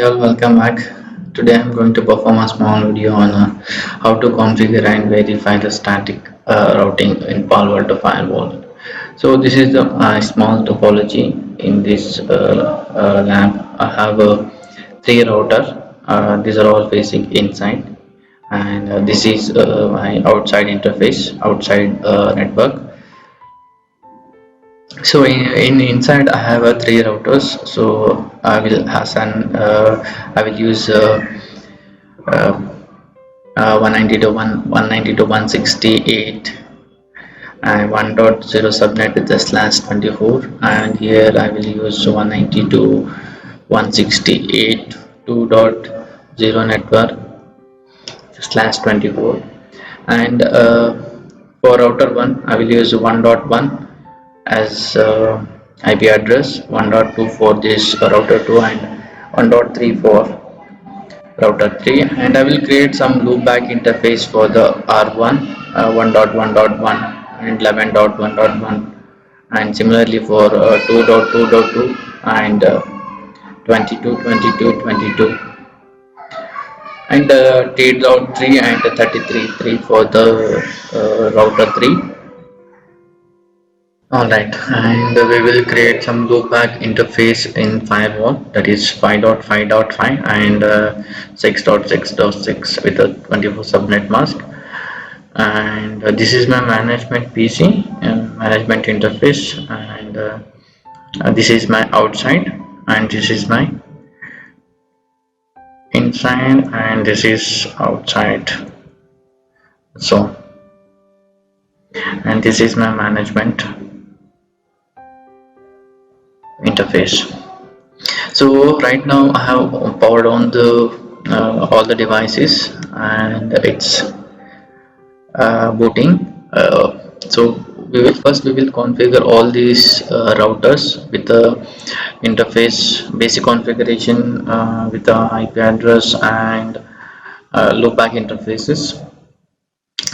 Hi all, welcome back. Today I'm going to perform a small video on how to configure and verify the static routing in Paloalto Firewall. So this is the small topology in this lab. I have three router. These are all facing inside, and this is my outside interface, outside network. So in inside I have three routers. So I will use 190 to 190 to 168 and 1.0 subnet with the /24, and here I will use 190 to 168 2.0 network /24, and for router 1 I will use 1.1 as IP address, 1.2 for this router 2, and 1.3 for router 3, and I will create some loopback interface for the R1 1.1.1 and 11.1.1, and similarly for 2.2.2 and 22 and T.3 and 33 for the router 3. Alright, and we will create some loopback interface in firewall, that is 5.5.5 and 6.6.6 with a 24 subnet mask. And this is my management PC management interface, and this is my outside, and this is my inside, and this is outside. So, and this is my management interface. So right now I have powered on the all the devices, and it's booting. So we will configure all these routers with the interface basic configuration with the IP address and loopback interfaces,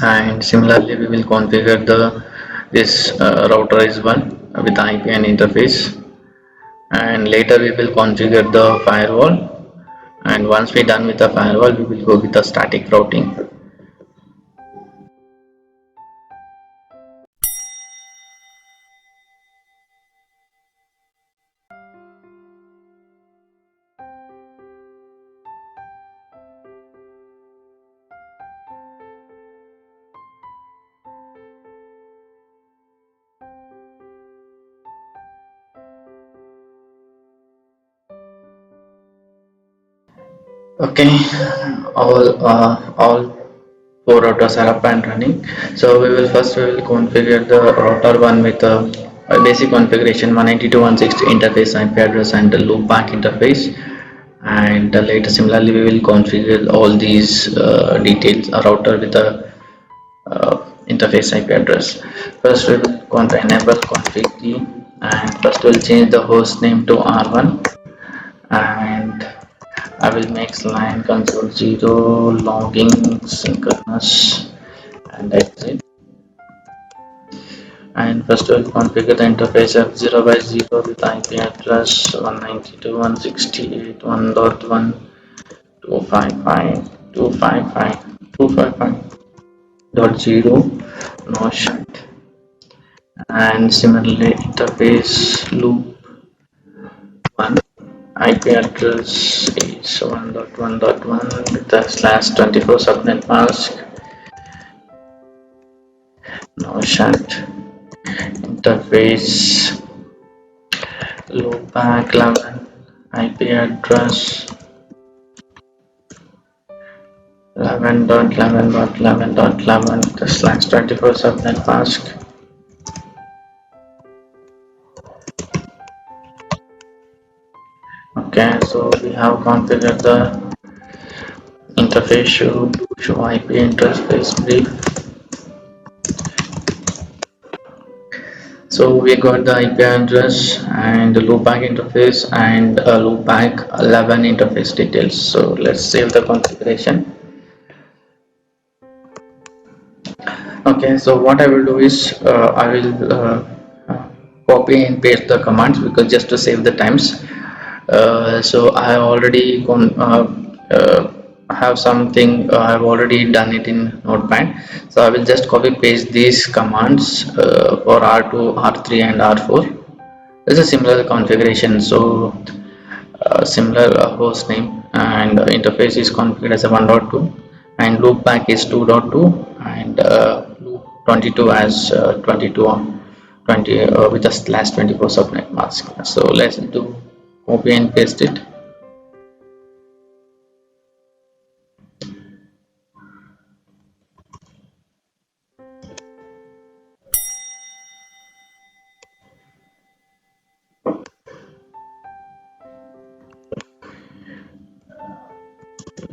and similarly we will configure the this router is one with the IP and interface, and later we will configure the firewall, and once we done with the firewall we will go with the static routing. Okay, all four routers are up and running. So we will configure the router one with a basic configuration 192 to 160 interface IP address and the loopback interface, and later similarly we will configure all these details a router with a interface IP address. First we will enable config key, and first we'll change the host name to R1, and I will make line console 0 logging synchronous and exit. And first we'll configure the interface F0 by 0 with IP address 192.168 1.1 255.255.0 no shut, and similarly interface loop 1 IP address is 1.1.1 with the /24 subnet mask no shut, interface loopback 11 IP address 11.11.11.11 with the /24 subnet mask. Okay, so we have configured the interface show IP interface brief. So we got the IP address and the loopback interface and loopback 11 interface details. So let's save the configuration. Okay, so what I will do is I will copy and paste the commands, because just to save the times. So I already have something. I've already done it in Notepad. So I will just copy paste these commands for R2, R3, and R4. It's a similar configuration. So similar host name and interface is configured as a 1.2 and loopback is 2.2 and loop 22 as 22 on 20 with a slash 24 subnet mask. So let's do copy and paste it.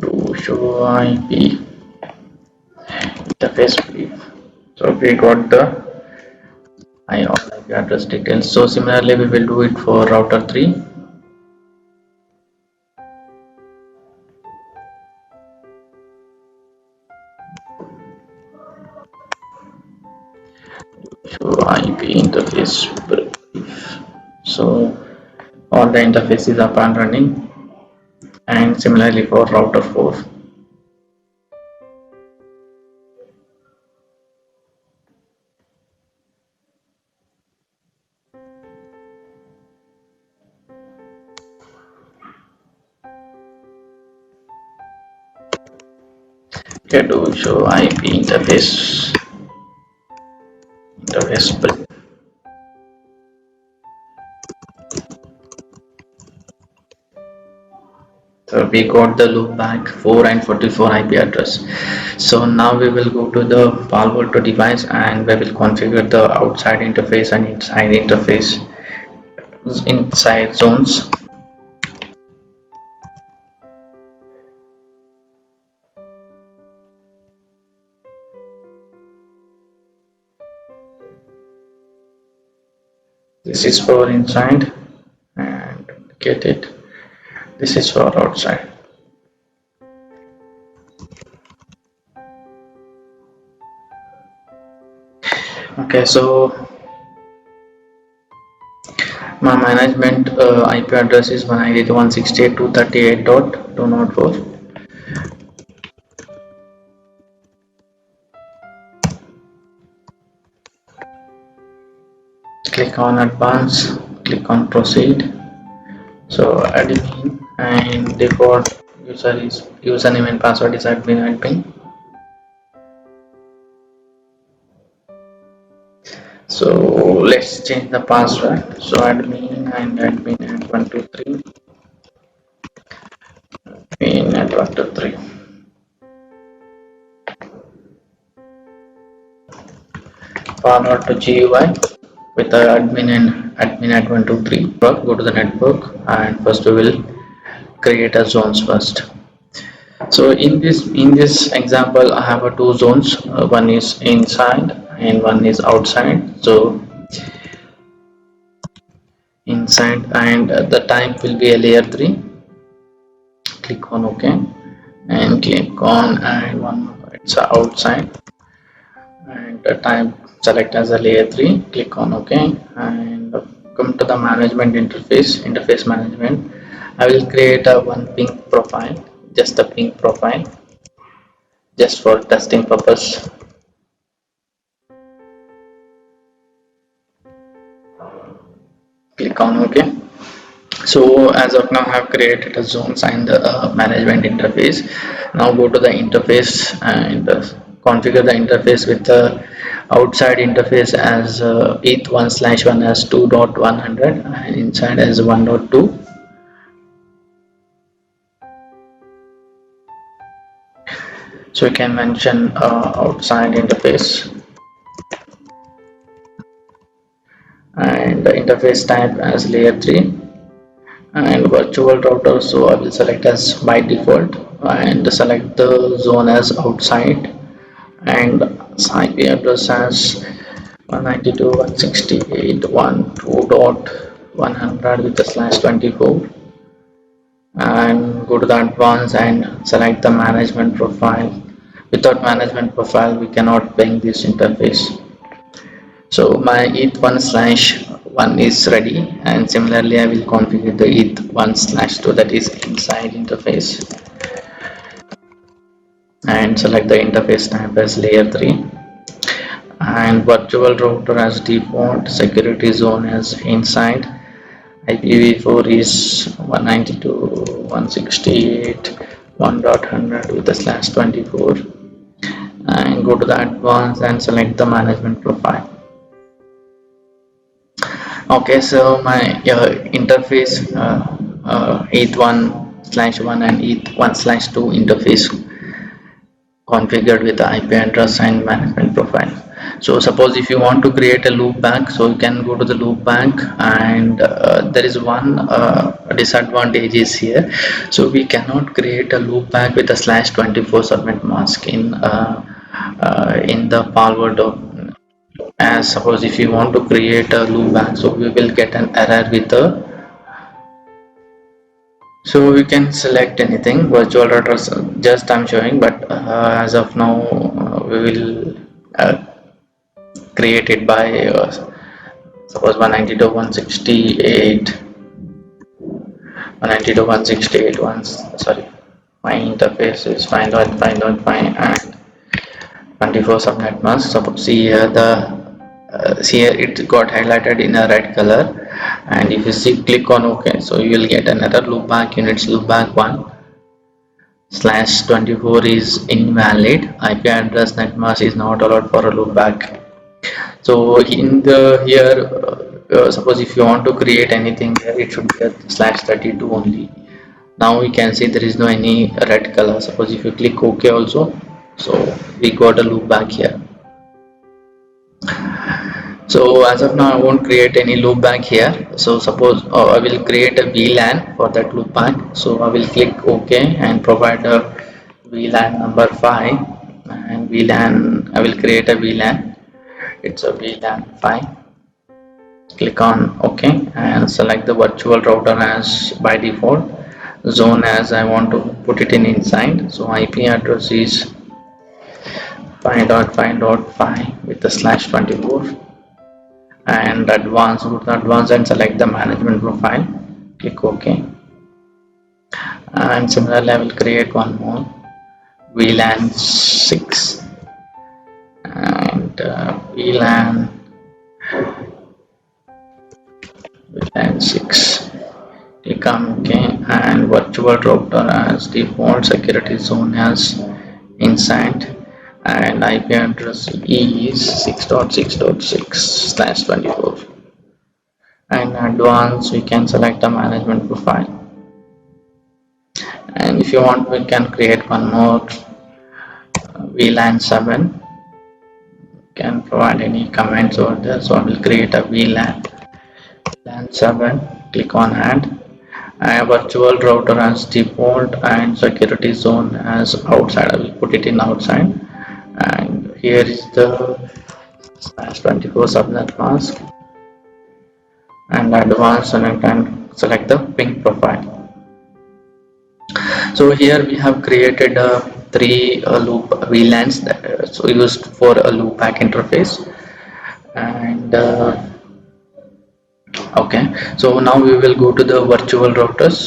To show IP interface brief. So we got the IP address details. So similarly we will do it for router 3. Show IP interface brief. So all the interfaces are up and running, and similarly for router 4. Okay, to show IP interface brief. So we got the loopback 4 and 44 IP address. So now we will go to the Paloalto device and we will configure the outside interface and inside zones. This is for inside and get it. This is for outside. Okay, so my management IP address is 192.168.238.204. Click on advanced, click on proceed. So admin and default username and password is admin. So let's change the password. So admin at 123 admin at 123. Forward to GUI with the admin at 123. Go to the network and first we will create a zones first. So in this example I have two zones, one is inside and one is outside. So inside and the type will be a layer 3. Click on OK and click on and one more, it's outside and the type select as a layer 3. Click on OK and come to the management interface management. I will create a one ping profile, just a ping profile, just for testing purpose. Click on OK. So as of now I have created a zones and management interface. Now go to the interface and configure the interface with the outside interface as eth1/1 as 2.100 and inside as 1.2. So you can mention outside interface and the interface type as layer 3 and virtual router. So I will select as by default and select the zone as outside and IP address as 192.168.12.100 with the slash 24 and go to the advanced and select the management profile. Without management profile we cannot ping this interface. So my eth1/1 one is ready, and similarly I will configure the eth1/2, that is inside interface, and select the interface type as layer 3, and virtual router as default, security zone as inside, IPv4 is 192.168.1.100 with a /24, and go to the advanced and select the management profile. Okay, so my interface eth1/1 and eth1/2 interface configured with the IP address and management profile. So suppose if you want to create a loop back, so you can go to the loop back, and there is one disadvantage is here. So we cannot create a loop back with a /24 subnet mask in the Paloalto. As suppose if you want to create a loop back, so we will get an error with the, so we can select anything virtual routers, just I'm showing, but as of now we will create it by suppose 192.168 once, sorry, my interface is find.find.find and 24 subnet mask. Suppose see here the see here it got highlighted in a red color, and if you see click on OK, so you will get another loopback units loopback 1/24 is invalid, IP address netmask is not allowed for a loopback. So in the here suppose if you want to create anything here, it should be a /32 only. Now we can see there is no any red color. Suppose if you click OK also, so we got a loopback here. So as of now I won't create any loopback here. So suppose I will create a VLAN for that loopback. So I will click OK and provide a VLAN number 5, and VLAN, I will create a VLAN, it's a VLAN 5. Click on OK and select the virtual router as by default, zone as I want to put it in inside. So IP address is 5.5.5 with the /24, and advanced, go to advanced and select the management profile, click OK, and similarly I will create one more VLAN 6 and VLAN 6, click on OK, and virtual router as default, security zone as inside, and IP address is 6.6.6/24, and advanced we can select a management profile, and if you want we can create one more VLAN 7, can provide any comments over there. So I will create a VLAN 7, click on add, and virtual router as default and security zone as outside, I will put it in outside, and here is the /24 subnet mask, and advanced select and select the ping profile. So here we have created three loop VLANs that so used for a loopback interface, and okay, so now we will go to the virtual routers.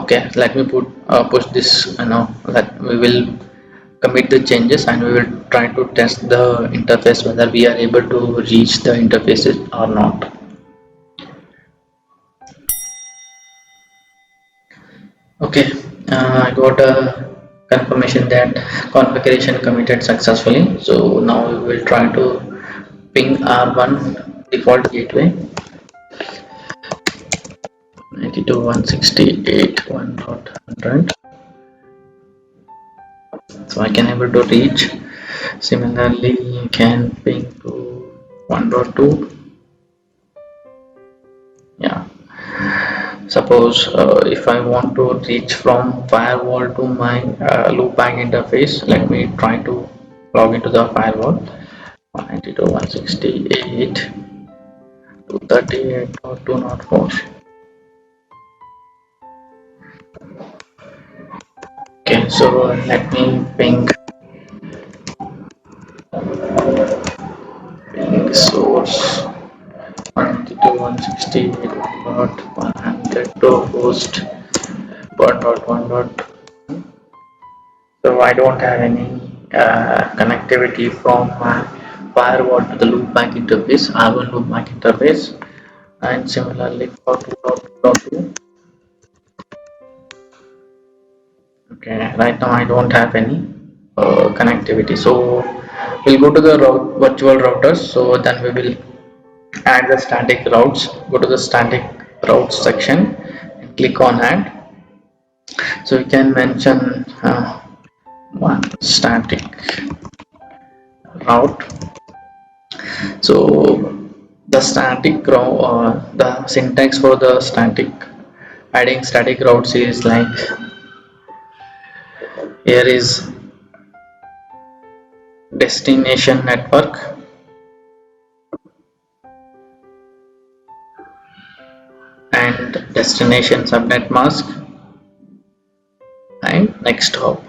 Okay, let me push this, that we will commit the changes, and we will try to test the interface whether we are able to reach the interfaces or not. Okay, I got a confirmation that configuration committed successfully. So now we will try to ping R1 default gateway 92.168.1.100. So I can able to reach. Similarly, you can ping to 1.2. Yeah. Suppose if I want to reach from firewall to my loopback interface, let me try to log into the firewall 192.168.238.204. Okay, so let me ping source 168.100 to host 1.1. So I don't have any connectivity from my firewall to the loopback interface, R1 loopback interface, and similarly for 2.2.2. Okay, right now I don't have any connectivity. So we'll go to the virtual routers. So then we will add the static routes. Go to the static routes section and click on add. So we can mention one static route. So the static route, the syntax for the static adding static routes is like, here is destination network and destination subnet mask and next hop.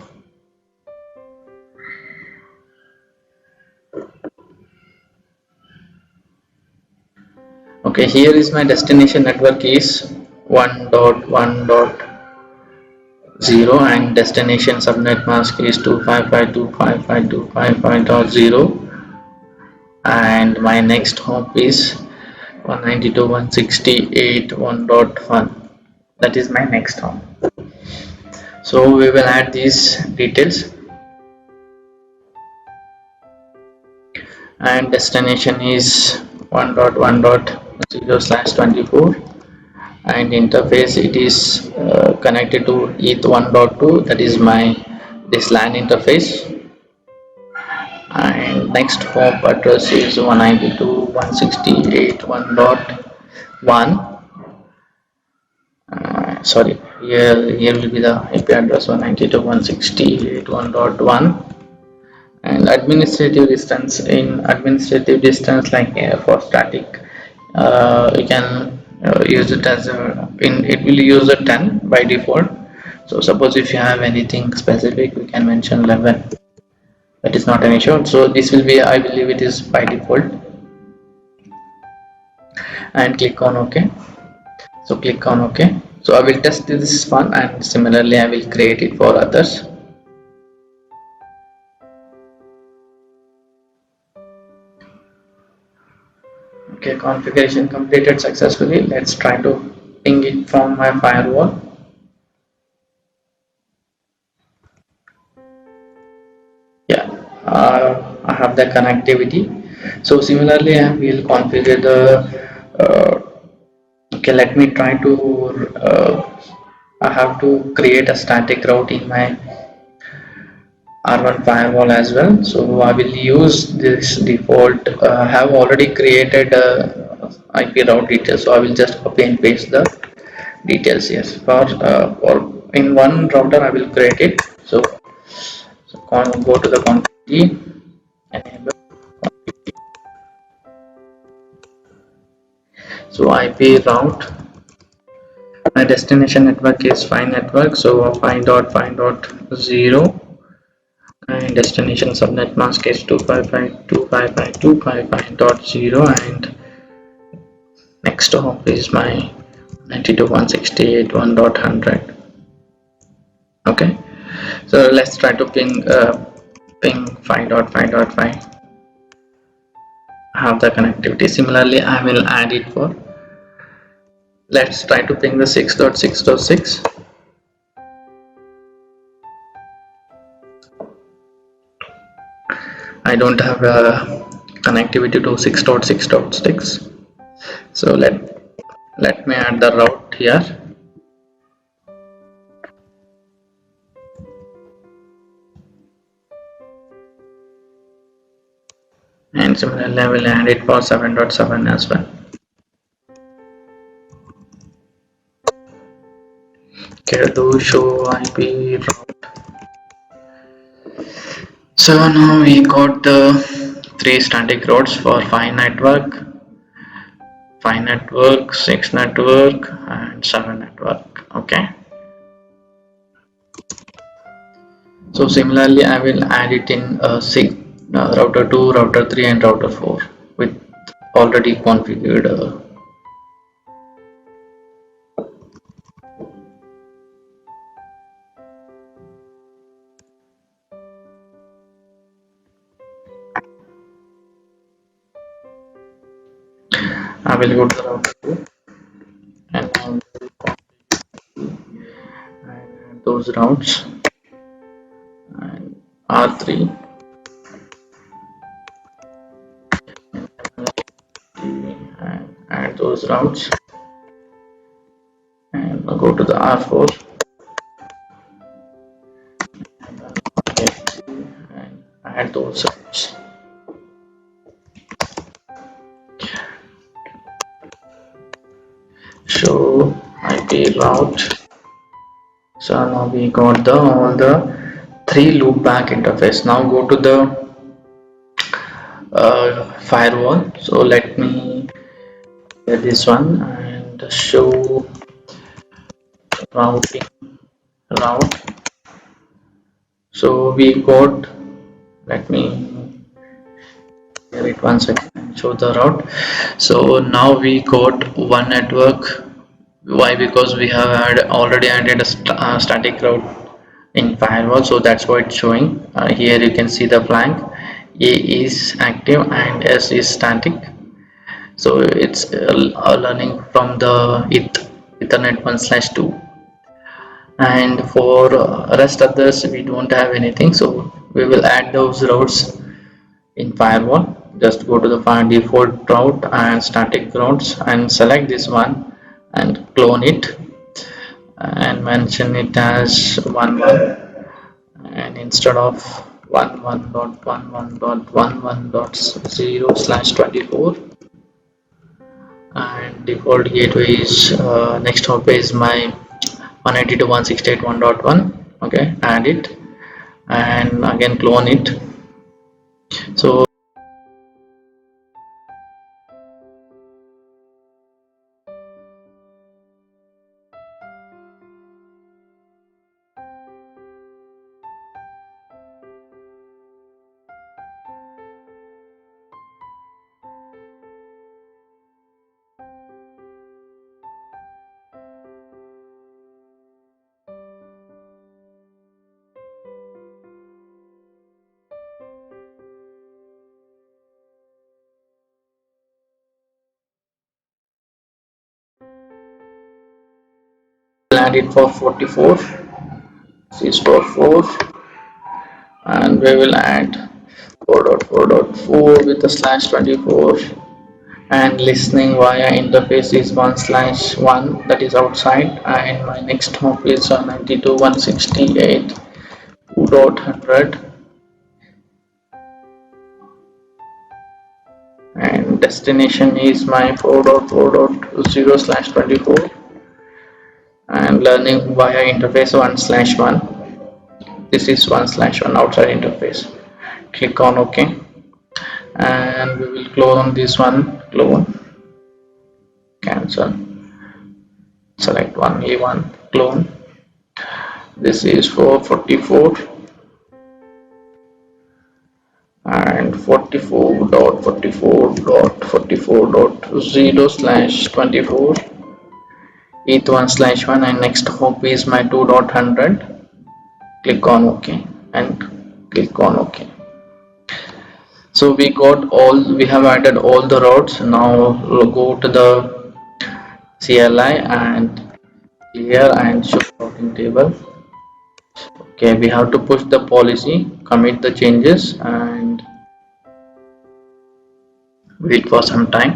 Okay, here is my destination network is 1.1.0 and destination subnet mask is 255.255.255.0 and my next hop is 192.168.1.1. That is my next hop. So we will add these details, and destination is 1.1.0/24 and interface it is connected to ETH1.2, that is my this LAN interface, and next hop address is 192.168.1.1. Sorry, here will be the IP address 192.168.1.1. and administrative distance, in administrative distance like for static you can use it as it will use a 10 by default. So suppose if you have anything specific we can mention 11, that is not an issue. So this will be, I believe it is by default, and click on OK. So click on OK. So I will test this one and similarly I will create it for others. Okay, configuration completed successfully. Let's try to ping it from my firewall. Yeah, I have the connectivity. So similarly I will configure the okay, let me try to I have to create a static route in my R1 firewall as well. So I will use this default, have already created IP route details. So I will just copy and paste the details here. For in one router I will create it. So go to the config, enable. So IP route, my destination network is fine network. So fine.fine.0 and destination subnet mask is 255.255.255.0 and next hop is my 92.168.1.100. Okay, so let's try to ping 5.5.5. have the connectivity. Similarly I will add it for, let's try to ping the 6.6.6. I don't have a connectivity to 6.6.6. So let me add the route here. And similarly I will add it for 7.7 as well. Okay, do show IP route. So now we got the 3 static routes for 5 network, 6 network and 7 network. Okay, so similarly I will add it in router 2, router 3 and router 4 with already configured I will go to the router 2 and now add those routes and R3 and add those routes and go to the R4 and add those routes. Show IP route. So now we got the all the three loop back interface. Now go to the firewall. So let me get this one and show routing route. So we got, let me clear it one second and show the route. So now we got one network. Why? Because we have already added a static route in firewall, so that's why it's showing. Here you can see the flag. A is active and S is static, so it's learning from the ethernet 1/2. And for rest others we don't have anything, so we will add those routes in firewall. Just go to the default route and static routes and select this one and clone it and mention it as 11, and instead of 11.11.11.0/24, and default gateway is next hop is my 192.168.1.1. okay, add it and again clone it. So add it for 44. This is for 4 and we will add 4.4.4 with a /24, and listening via interface is 1/1, that is outside, and my next hop is 92.168.2.100 and destination is my 4.4.0/24 and learning via interface 1/1. This is 1/1 outside interface. Click on OK and we will clone this one, clone, cancel, select one A1, clone. This is for 44 and 44.44.44.0/24, ETH 1/1, and next hop is my 2.100. click on OK and click on OK. So we have added all the routes. Now we'll go to the CLI and clear and show routing table. Okay, we have to push the policy, commit the changes and wait for some time.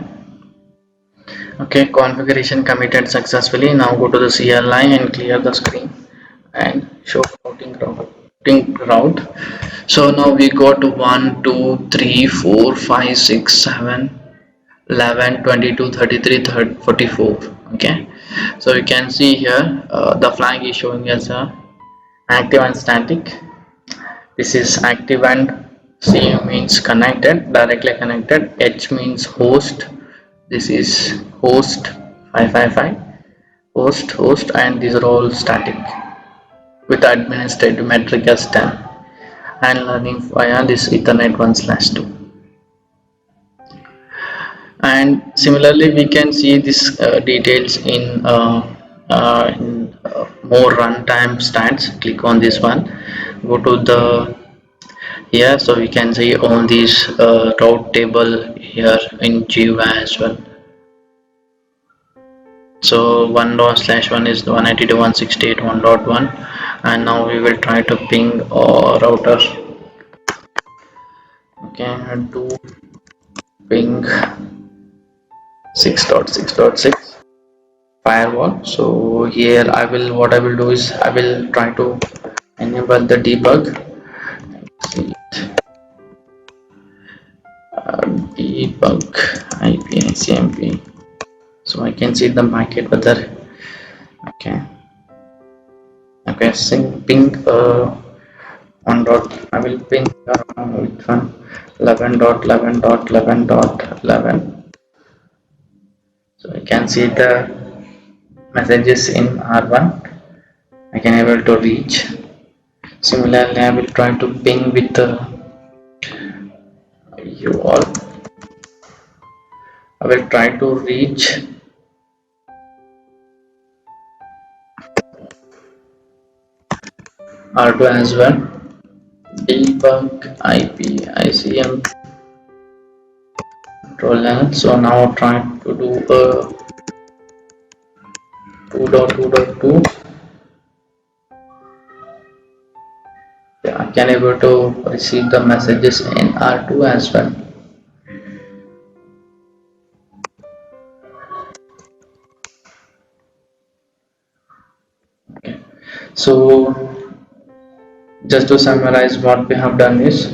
Okay, configuration committed successfully. Now go to the CLI and clear the screen and show routing route. So now we got 1 2 3 4 5 6 7 11 22 33 44. Okay, so you can see here the flag is showing as a active and static. This is active and C means connected, directly connected. H means host. This is host 555, host, and these are all static with administrative metric as 10 and learning via this Ethernet 1/2. And similarly we can see this details in more runtime stats. Click on this one, go to the here, so we can see all these route table here in GUI as well. So 1./1 is the 192.168.1.1, and now we will try to ping our router. Okay, do ping 6.6.6 firewall. So here what I will do is I will try to enable the debug. Debug IPICMP, so I can see the market weather. Okay, okay, ping one dot. I will ping which one? 11.11.11.11. So I can see the messages in R1. I can able to reach. Similarly, I will try to ping with you all. I will try to reach R2 as well. Debug IP ICM control level. So now trying to do a 2.2.2. Yeah, I can able to receive the messages in R2 as well. Okay. So just to summarize, what we have done is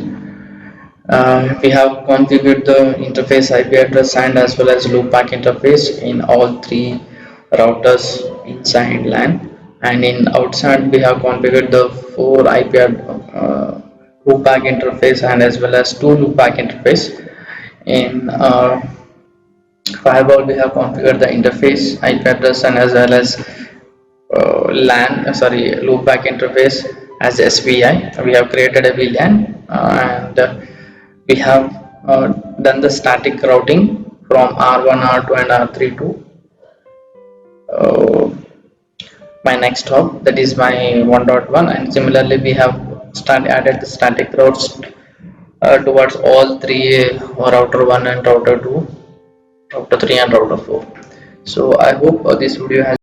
we have configured the interface IP address and as well as loopback interface in all three routers inside LAN, and in outside we have configured the four IP loopback interface and as well as two loopback interface. In firewall we have configured the interface IP address and as well as loopback interface as SVI. We have created a VLAN and we have done the static routing from R1, R2 and R3 to uh, my next hop, that is my 1.1, and similarly we have added the static routes towards all three router 1 and router 2, router 3 and router 4. So I hope this video has